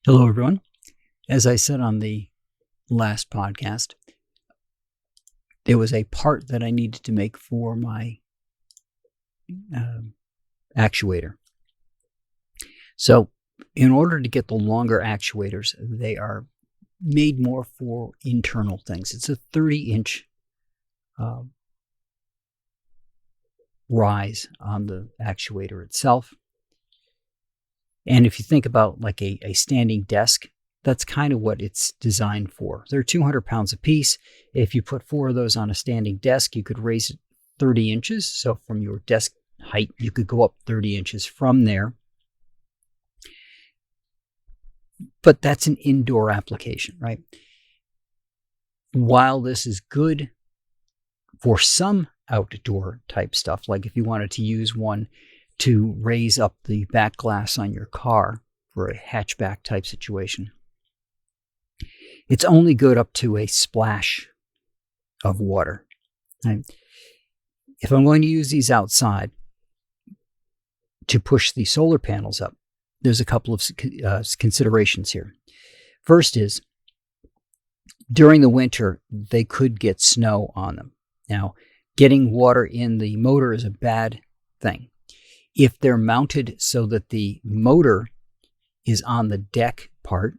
Hello, everyone. As I said on the last podcast, there was a part that I needed to make for my actuator. So, in order to get the longer actuators, they are made more for internal things. It's a 30-inch rise on the actuator itself. And if you think about like a standing desk, that's kind of what it's designed for. They're 200 pounds apiece. If you put 4 of those on a standing desk, you could raise it 30 inches. So from your desk height, you could go up 30 inches from there. But that's an indoor application, right? While this is good for some outdoor type stuff, like if you wanted to use one to raise up the back glass on your car for a hatchback type situation, it's only good up to a splash of water. Right? If I'm going to use these outside to push the solar panels up, there's a couple of considerations here. First is, during the winter, they could get snow on them. Now, getting water in the motor is a bad thing. If they're mounted so that the motor is on the deck part,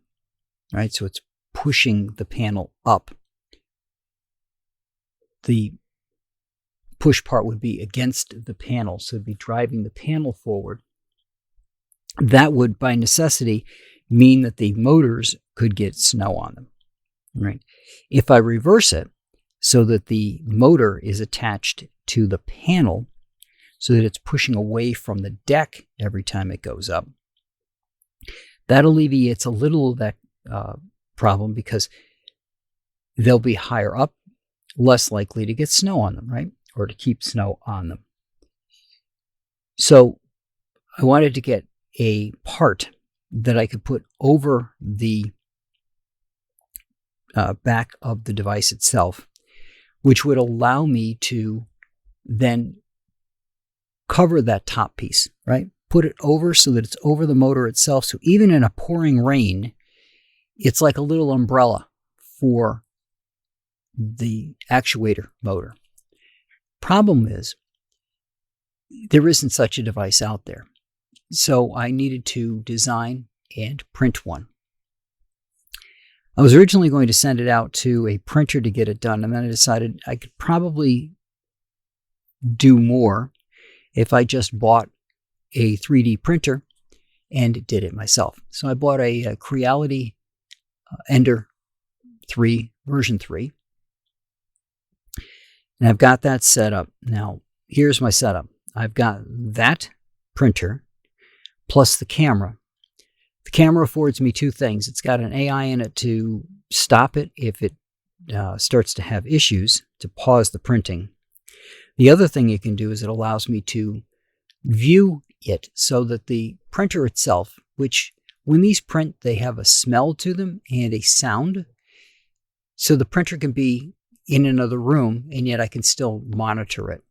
right, so it's pushing the panel up, the push part would be against the panel, so it'd be driving the panel forward. That would, by necessity, mean that the motors could get snow on them, right? If I reverse it so that the motor is attached to the panel so that it's pushing away from the deck every time it goes up, that alleviates a little of that problem because they'll be higher up, less likely to get snow on them, right? Or to keep snow on them. So I wanted to get a part that I could put over the back of the device itself, which would allow me to then cover that top piece, right? Put it over so that it's over the motor itself. So even in a pouring rain, it's like a little umbrella for the actuator motor. Problem is, there isn't such a device out there. So I needed to design and print one. I was originally going to send it out to a printer to get it done, and then I decided I could probably do more if I just bought a 3D printer and did it myself. So I bought a Creality Ender 3, version 3. And I've got that set up. Now, here's my setup. I've got that printer plus the camera. The camera affords me two things. It's got an AI in it to stop it if it starts to have issues, to pause the printing. The other thing it can do is it allows me to view it so that the printer itself, which when these print, they have a smell to them and a sound. So the printer can be in another room and yet I can still monitor it.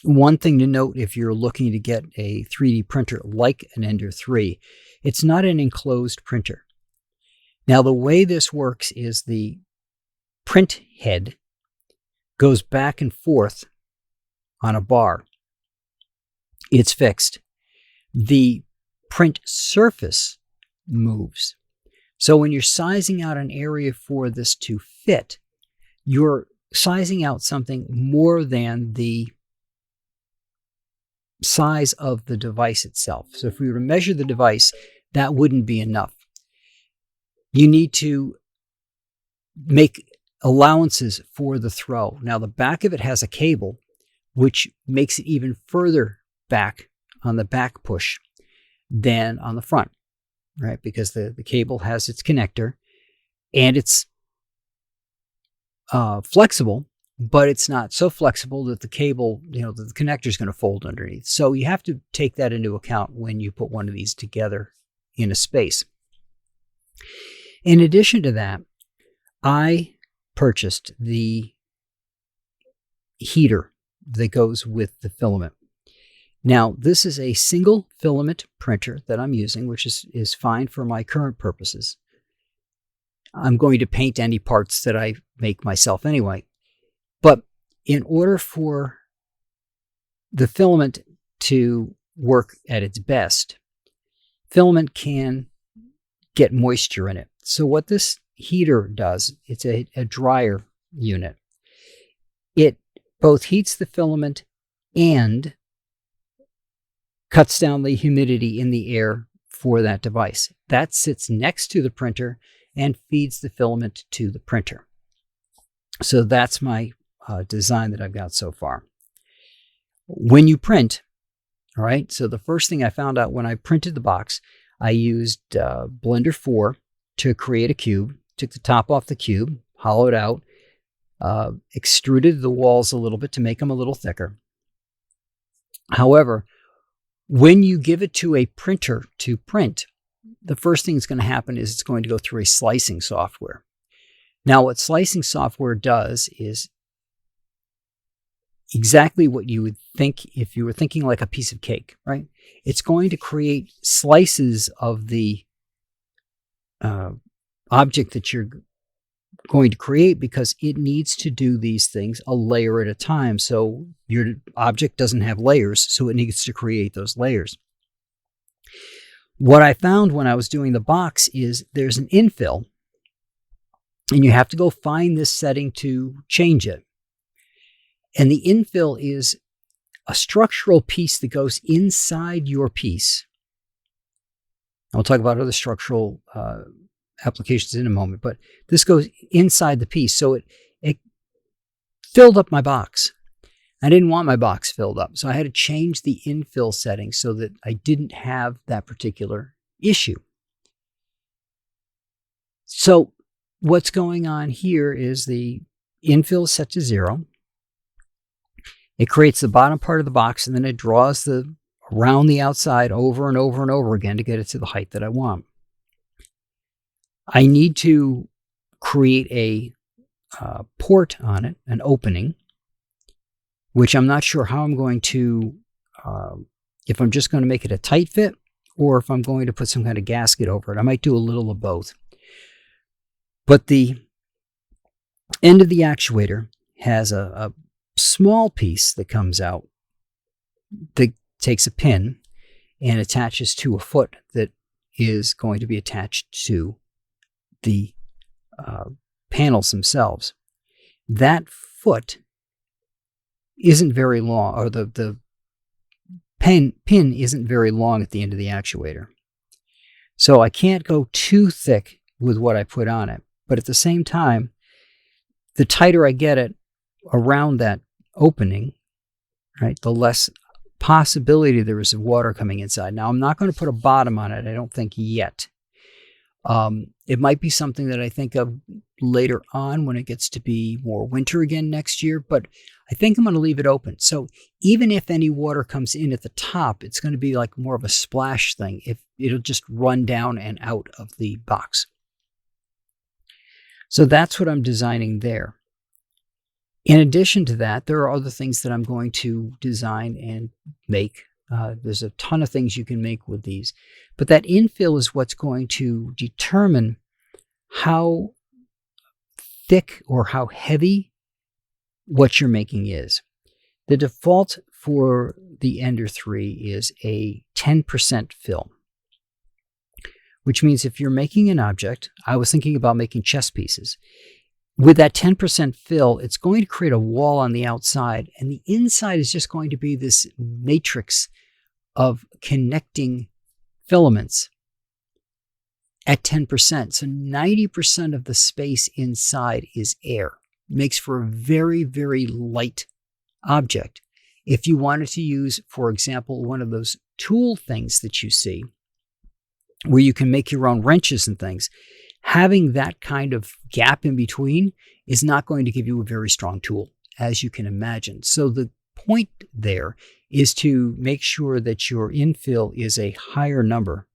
One thing to note if you're looking to get a 3D printer like an Ender 3, it's not an enclosed printer. Now, the way this works is the print head goes back and forth on a bar. It's fixed. The print surface moves. So when you're sizing out an area for this to fit, you're sizing out something more than the size of the device itself. So if we were to measure the device, that wouldn't be enough. You need to make allowances for the throw. Now, the back of it has a cable, which makes it even further back on the back push than on the front, right? Because the cable has its connector and it's flexible, but it's not so flexible that the cable, that the connector is going to fold underneath. So you have to take that into account when you put one of these together in a space. In addition to that, I purchased the heater that goes with the filament. Now, this is a single filament printer that I'm using, which is fine for my current purposes. I'm going to paint any parts that I make myself anyway. But in order for the filament to work at its best, filament can get moisture in it. So what this heater does, it's a dryer unit. It both heats the filament and cuts down the humidity in the air for that device. That sits next to the printer and feeds the filament to the printer. So that's my design that I've got so far. When you print, all right, so the first thing I found out when I printed the box, I used Blender 4 to create a cube, took the top off the cube, hollowed out, extruded the walls a little bit to make them a little thicker. However, when you give it to a printer to print, the first thing that's going to happen is it's going to go through a slicing software. Now, what slicing software does is exactly what you would think if you were thinking like a piece of cake, right? It's going to create slices of the object that you're going to create because it needs to do these things a layer at a time. So your object doesn't have layers, so it needs to create those layers. What I found when I was doing the box is there's an infill, and you have to go find this setting to change it. And the infill is a structural piece that goes inside your piece. I'll talk about other structural applications in a moment, but this goes inside the piece. So it filled up my box. I didn't want my box filled up, so I had to change the infill setting so that I didn't have that particular issue. So what's going on here is the infill is set to 0. It creates the bottom part of the box, and then it draws around the outside over and over and over again to get it to the height that I want. I need to create a port on it, an opening, which I'm not sure how I'm going to, if I'm just going to make it a tight fit or if I'm going to put some kind of gasket over it. I might do a little of both. But the end of the actuator has a small piece that comes out that takes a pin and attaches to a foot that is going to be attached to the panels themselves. That foot isn't very long, or the pin isn't very long at the end of the actuator. So I can't go too thick with what I put on it. But at the same time, the tighter I get it around that opening, right, the less possibility there is of water coming inside. Now, I'm not going to put a bottom on it, I don't think yet. It might be something that I think of later on when it gets to be more winter again next year, but I think I'm going to leave it open. So even if any water comes in at the top, it's going to be like more of a splash thing. It'll just run down and out of the box. So that's what I'm designing there. In addition to that, there are other things that I'm going to design and make. There's a ton of things you can make with these. But that infill is what's going to determine how thick or how heavy what you're making is. The default for the Ender 3 is a 10% fill, which means if you're making an object, I was thinking about making chess pieces. With that 10% fill, it's going to create a wall on the outside, and the inside is just going to be this matrix of connecting filaments at 10%. So 90% of the space inside is air. It makes for a very, very light object. If you wanted to use, for example, one of those tool things that you see, where you can make your own wrenches and things, having that kind of gap in between is not going to give you a very strong tool, as you can imagine. So the point there is to make sure that your infill is a higher number.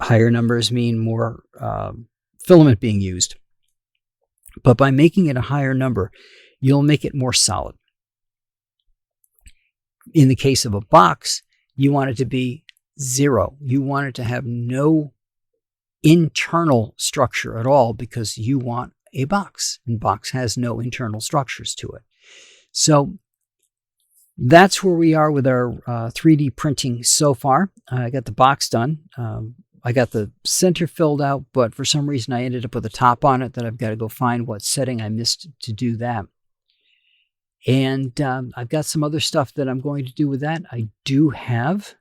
Higher numbers mean more filament being used. But by making it a higher number, you'll make it more solid. In the case of a box, you want it to be 0. You want it to have no internal structure at all because you want a box, and box has no internal structures to it. So that's where we are with our 3D printing so far. I got the box done. I got the center filled out, but for some reason I ended up with a top on it that I've got to go find what setting I missed to do that. And I've got some other stuff that I'm going to do with that. I do have,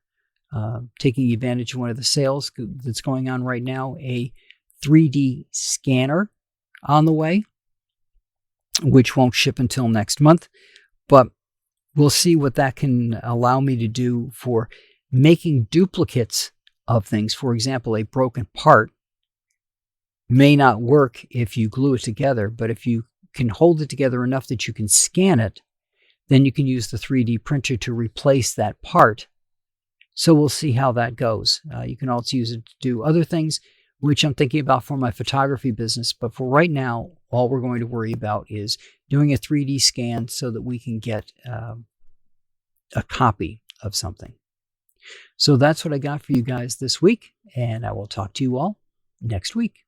taking advantage of one of the sales that's going on right now, a 3D scanner on the way, which won't ship until next month. But we'll see what that can allow me to do for making duplicates of things. For example, a broken part may not work if you glue it together, but if you can hold it together enough that you can scan it, then you can use the 3D printer to replace that part. So we'll see how that goes. You can also use it to do other things, which I'm thinking about for my photography business. But for right now, all we're going to worry about is doing a 3D scan so that we can get a copy of something. So that's what I got for you guys this week, and I will talk to you all next week.